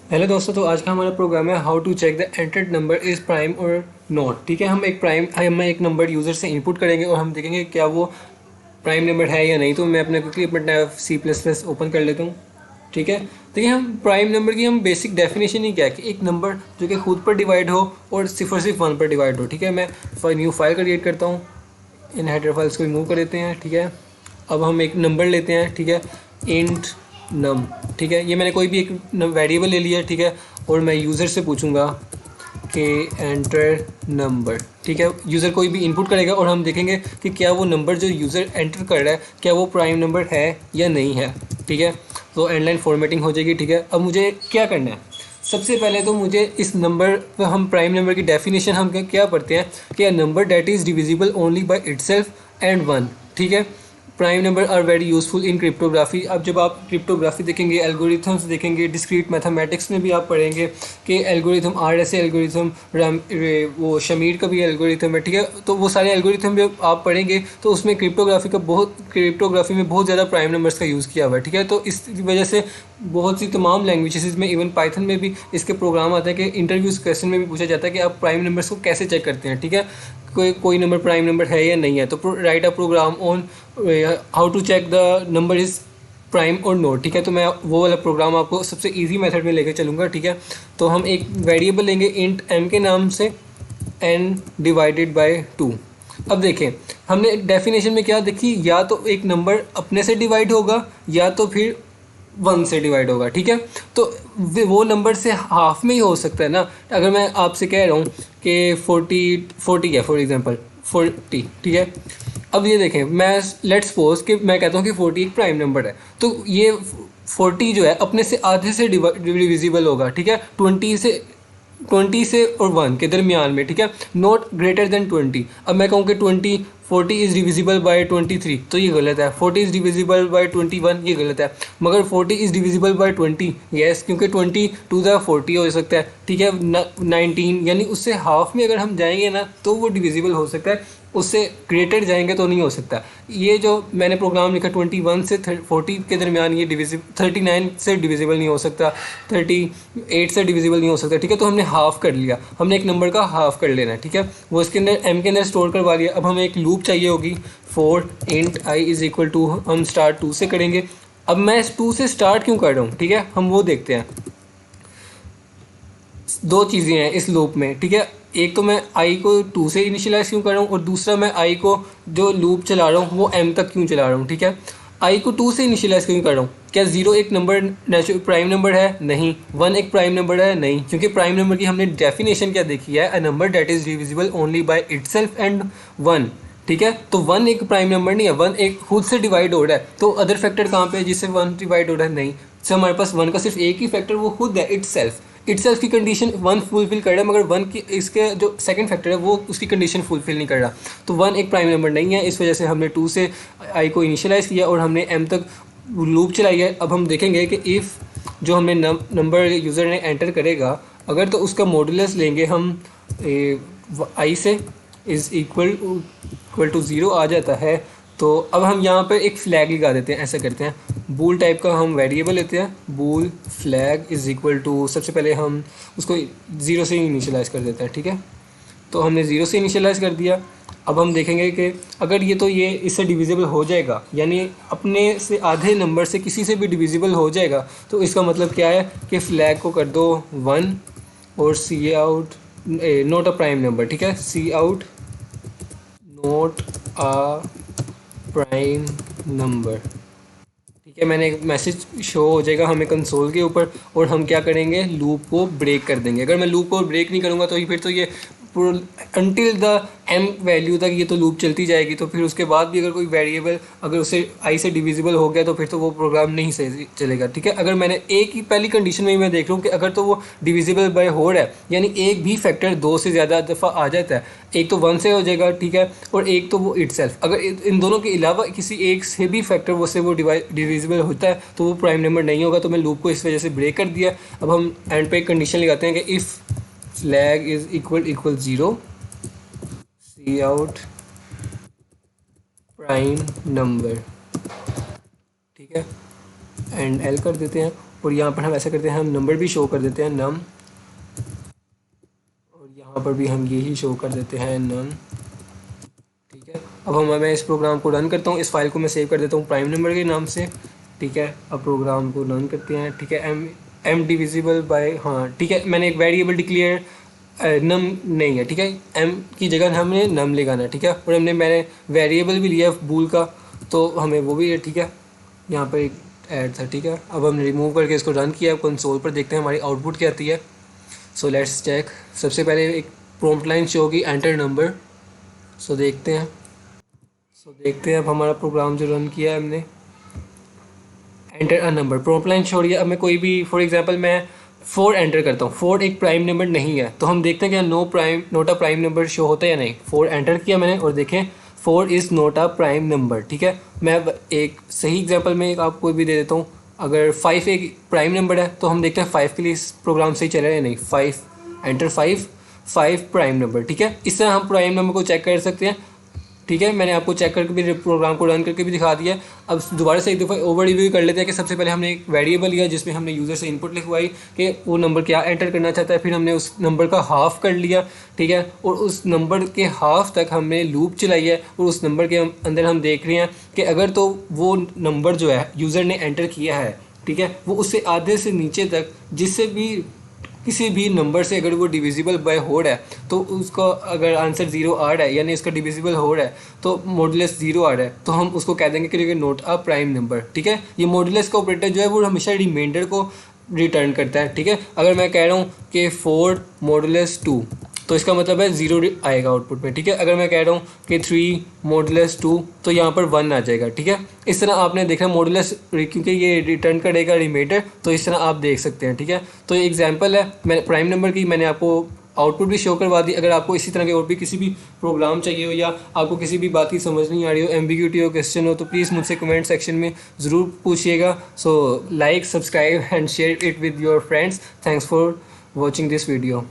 Hello दोस्तों, तो आज का हमारा प्रोग्राम है how to check the entered number is prime और नॉट। ठीक है, हम एक नंबर यूज़र से इनपुट करेंगे और हम देखेंगे क्या वो प्राइम नंबर है या नहीं। तो मैं अपने क्विकली अपना C++ ओपन कर लेता हूँ। ठीक है, देखिए हम प्राइम नंबर की हम बेसिक डेफिनेशन ही क्या है कि एक नंबर जो कि खुद पर डिवाइड हो और सिर्फ वन पर डिवाइड हो। ठीक है, मैं न्यू फाइल क्रिएट करता हूँ। इन हेडर फाइल्स को रिमूव कर देते हैं। ठीक है, अब हम एक नंबर लेते हैं। ठीक है, इंट नम। ठीक है, ये मैंने कोई भी एक वेरिएबल ले लिया। ठीक है, और मैं यूज़र से पूछूंगा कि एंटर नंबर। ठीक है, यूज़र कोई भी इनपुट करेगा और हम देखेंगे कि क्या वो नंबर जो यूज़र एंटर कर रहा है क्या वो प्राइम नंबर है या नहीं है। ठीक है, तो एंड लाइन फॉर्मेटिंग हो जाएगी। ठीक है, अब मुझे क्या करना है, सबसे पहले तो मुझे इस नंबर हम प्राइम नंबर की डेफिनेशन हम क्या पढ़ते हैं कि a number that is divisible only by itself and one. ठीक है, prime number are very useful in cryptography. अब जब आप क्रिप्टोग्राफी देखेंगे, एल्गोरिथम्स देखेंगे, डिस्क्रीट मैथमेटिक्स में भी आप पढ़ेंगे कि एल्गोरिथम RSA एल्गोरिथम, वो शमीर का भी एल्गोरिथम है। ठीक है, तो वो सारे एल्गोरिथम जब आप पढ़ेंगे तो उसमें क्रिप्टोग्राफी में बहुत ज़्यादा प्राइम नंबर्स का यूज़ किया हुआ है। ठीक है, तो इस वजह से बहुत सी तमाम लैंग्वेजेस में, इवन पाइथन में भी इसके प्रोग्राम आते हैं कि इंटरव्यूज क्वेश्चन में भी पूछा जाता है कि आप प्राइम नंबर्स को कैसे चेक करते हैं। ठीक है, कोई नंबर प्राइम नंबर है या नहीं है, तो write a program on how to check the number is prime और नोट। ठीक है, तो मैं वो वाला प्रोग्राम आपको सबसे इजी मेथड में लेकर चलूँगा। ठीक है, तो हम एक वेरिएबल लेंगे इंट m के नाम से, n डिवाइडेड बाय 2। अब देखें, हमने डेफिनेशन में क्या देखी, या तो एक नंबर अपने से डिवाइड होगा या तो फिर वन से डिवाइड होगा। ठीक है, तो वो नंबर से हाफ में ही हो सकता है ना। अगर मैं आपसे कह रहा हूँ कि 40 है फॉर एग्जांपल 40। ठीक है, अब ये देखें, मैं लेट्स सपोज कि मैं कहता हूँ कि 40 एक प्राइम नंबर है, तो ये 40 जो है अपने से आधे से डिविजिबल होगा। ठीक है, 20 से और 1 के दरमियान में। ठीक है, नॉट ग्रेटर देन 20। अब मैं कहूँ कि 40 इज़ डिविजिबल बाय 23, तो ये गलत है। 40 इज़ डिविजिबल बाय 21, ये गलत है। मगर 40 इज़ डिविजिबल बाय 20, यस, क्योंकि 20 टू द 40 हो सकता है। ठीक है, 19 यानी उससे हाफ में अगर हम जाएंगे ना तो वो डिविजिबल हो सकता है, उससे ग्रेटर जाएंगे तो नहीं हो सकता। ये जो मैंने प्रोग्राम लिखा 21 से 40 के दरमियान, ये 39 से डिविजिबल नहीं हो सकता, 38 से डिविजिबल नहीं हो सकता। ठीक है, तो हमने हाफ कर लिया, हमने एक नंबर का हाफ कर लेना है। ठीक है, वो इसके अंदर m के अंदर स्टोर करवा लिया। अब हमें एक लूप चाहिए होगी for int i is equal to, हम स्टार्ट 2 से करेंगे। अब मैं 2 से स्टार्ट क्यों कर रहा हूँ, ठीक है, हम वो देखते हैं। दो चीज़ें हैं इस लूप में। ठीक है, एक तो मैं आई को 2 से इनिशियलाइज क्यों कर रहा हूँ, और दूसरा मैं आई को जो लूप चला रहा हूँ वो m तक क्यों चला रहा हूँ। ठीक है, आई को 2 से इनिशियलाइज क्यों कर रहा हूँ, क्या 0 एक नंबर नेचुरल प्राइम नंबर है? नहीं। 1 एक प्राइम नंबर है? नहीं, क्योंकि प्राइम नंबर की हमने डेफिनेशन क्या देखी है, a number that is divisible only by itself and 1। ठीक है, तो 1 एक प्राइम नंबर नहीं है, 1 एक खुद से डिवाइड हो रहा है। तो अदर फैक्टर कहाँ पे है जिससे 1 डिवाइड हो रहा है? नहीं, तो हमारे पास 1 का सिर्फ एक ही फैक्टर वो खुद है, इटसेल्फ की कंडीशन 1 फुलफिल कर रहा है, मगर 1 की इसके जो सेकंड फैक्टर है वो उसकी कंडीशन फुलफिल नहीं कर रहा। तो 1 एक प्राइम नंबर नहीं है, इस वजह से हमने 2 से आई को इनिशियलाइज किया और हमने m तक लूप चलाई है। अब हम देखेंगे कि इफ़ जो हमने नंबर यूज़र ने एंटर करेगा, अगर तो उसका मॉडुलस लेंगे हम आई से इज़ इक्वल टू 0 आ जाता है। तो अब हम यहाँ पर एक फ्लैग लगा देते हैं, ऐसा करते हैं, बूल टाइप का हम वेरिएबल लेते हैं, बूल फ्लैग इज़ इक्वल टू, सबसे पहले हम उसको 0 से इनिशियलाइज़ कर देते हैं। ठीक है, तो हमने 0 से इनिशियलाइज़ कर दिया। अब हम देखेंगे कि अगर ये इससे डिविजिबल हो जाएगा, यानी अपने से आधे नंबर से किसी से भी डिविजिबल हो जाएगा, तो इसका मतलब क्या है कि फ्लैग को कर दो 1 और see out not a prime number. ठीक है, see out not a prime number. ठीक है, मैंने एक मैसेज शो हो जाएगा हमें कंसोल के ऊपर, और हम क्या करेंगे, लूप को ब्रेक कर देंगे। अगर मैं लूप को ब्रेक नहीं करूँगा तो ये फिर तो ये अनटिल द m वैल्यू तक ये तो लूप चलती जाएगी। तो फिर उसके बाद भी अगर कोई वेरिएबल अगर उसे i से डिविजिबल हो गया तो फिर तो वो प्रोग्राम नहीं सही चलेगा। ठीक है, अगर मैंने एक ही पहली कंडीशन में ही मैं देख रहा हूँ कि अगर तो वो डिविजिबल बाय होल है, यानी एक भी फैक्टर 2 से ज़्यादा दफ़ा आ जाता है, एक तो 1 से हो जाएगा। ठीक है, और एक तो वो इटसेल्फ, अगर इन दोनों के अलावा किसी एक से भी फैक्टर वो डिविजिबल होता है तो वो प्राइम नंबर नहीं होगा। तो मैं लूप को इस वजह से ब्रेक कर दिया। अब हम एंड पे एक कंडीशन लगाते हैं कि if flag is equal 0, C out prime number. ठीक है, एंड एल कर देते हैं। और यहाँ पर हम ऐसा करते हैं, हम नंबर भी शो कर देते हैं नम, और यहाँ पर भी हम यही शो कर देते हैं नम। ठीक है, अब मैं इस प्रोग्राम को रन करता हूँ, इस फाइल को मैं सेव कर देता हूँ प्राइम नंबर के नाम से। ठीक है, अब प्रोग्राम को रन करते हैं। ठीक है, एम डिविजिबल बाय, हाँ ठीक है, मैंने एक वेरिएबल डिक्लेयर नम नहीं है। ठीक है, एम की जगह हमने नम लगाना है। ठीक है, और मैंने वेरिएबल भी लिया बूल का, तो हमें वो भी है। ठीक है, यहाँ पर एक ऐड था। ठीक है, अब हमने रिमूव करके इसको रन किया, कंसोल पर देखते हैं हमारी आउटपुट क्या आती है। So let's check. सबसे पहले एक प्रॉम्प्ट लाइन शो होगी एंटर नंबर। सो देखते हैं अब हमारा प्रोग्राम जो रन किया है हमने, enter a number, prompt line show हो रही है। अब मैं कोई भी, फॉर एग्जांपल मैं 4 एंटर करता हूँ, 4 एक प्राइम नंबर नहीं है, तो हम देखते हैं कि note a prime number show होता है या नहीं। 4 एंटर किया मैंने और देखें 4 is note a prime number. ठीक है, मैं एक सही एग्जांपल में एक आपको भी दे देता हूँ। अगर 5 एक प्राइम नंबर है, तो हम देखते हैं 5 के लिए इस प्रोग्राम सही चल रहा है या नहीं। 5 एंटर 5 प्राइम नंबर। ठीक है, इस तरह हम प्राइम नंबर को चेक कर सकते हैं। ठीक है, मैंने आपको चेक करके भी प्रोग्राम को रन करके भी दिखा दिया है। अब दोबारा से एक दफ़ा ओवर रिव्यू कर लेते हैं कि सबसे पहले हमने एक वेरिएबल लिया जिसमें हमने यूज़र से इनपुट लिखवाई कि वो नंबर क्या एंटर करना चाहता है, फिर हमने उस नंबर का हाफ कर लिया। ठीक है, और उस नंबर के हाफ तक हमने लूप चलाई है, और उस नंबर के अंदर हम देख रहे हैं कि अगर तो वो नंबर जो है यूज़र ने एंटर किया है, ठीक है, वो उससे आधे से नीचे तक जिससे भी किसी भी नंबर से अगर वो डिविजिबल बाय होड है, तो उसका अगर आंसर 0 आ रहा है, यानी इसका डिविजिबल होड है, तो मॉडुलस 0 आ रहा है, तो हम उसको कह देंगे कि नोट अ प्राइम नंबर। ठीक है, ये मॉडुलस का ऑपरेटर जो है वो हमेशा रिमाइंडर को रिटर्न करता है। ठीक है, अगर मैं कह रहा हूँ कि 4 मॉडुलस 2, तो इसका मतलब है 0 आएगा आउटपुट में। ठीक है, अगर मैं कह रहा हूँ कि 3 मॉडुलस 2, तो यहाँ पर 1 आ जाएगा। ठीक है, इस तरह आपने देखना मॉडुलस, क्योंकि ये रिटर्न करेगा रिमाइंडर, तो इस तरह आप देख सकते हैं। ठीक है, तो ये एग्जांपल है मैं प्राइम नंबर की, मैंने आपको आउटपुट भी शो करवा दी। अगर आपको इसी तरह के और भी किसी भी प्रोग्राम चाहिए हो, या आपको किसी भी बात की समझ नहीं आ रही हो, एम्बिग्यूटी हो, क्वेश्चन हो, तो प्लीज़ मुझसे कमेंट सेक्शन में ज़रूर पूछिएगा। So like, subscribe and share it with your friends. Thanks for watching this video.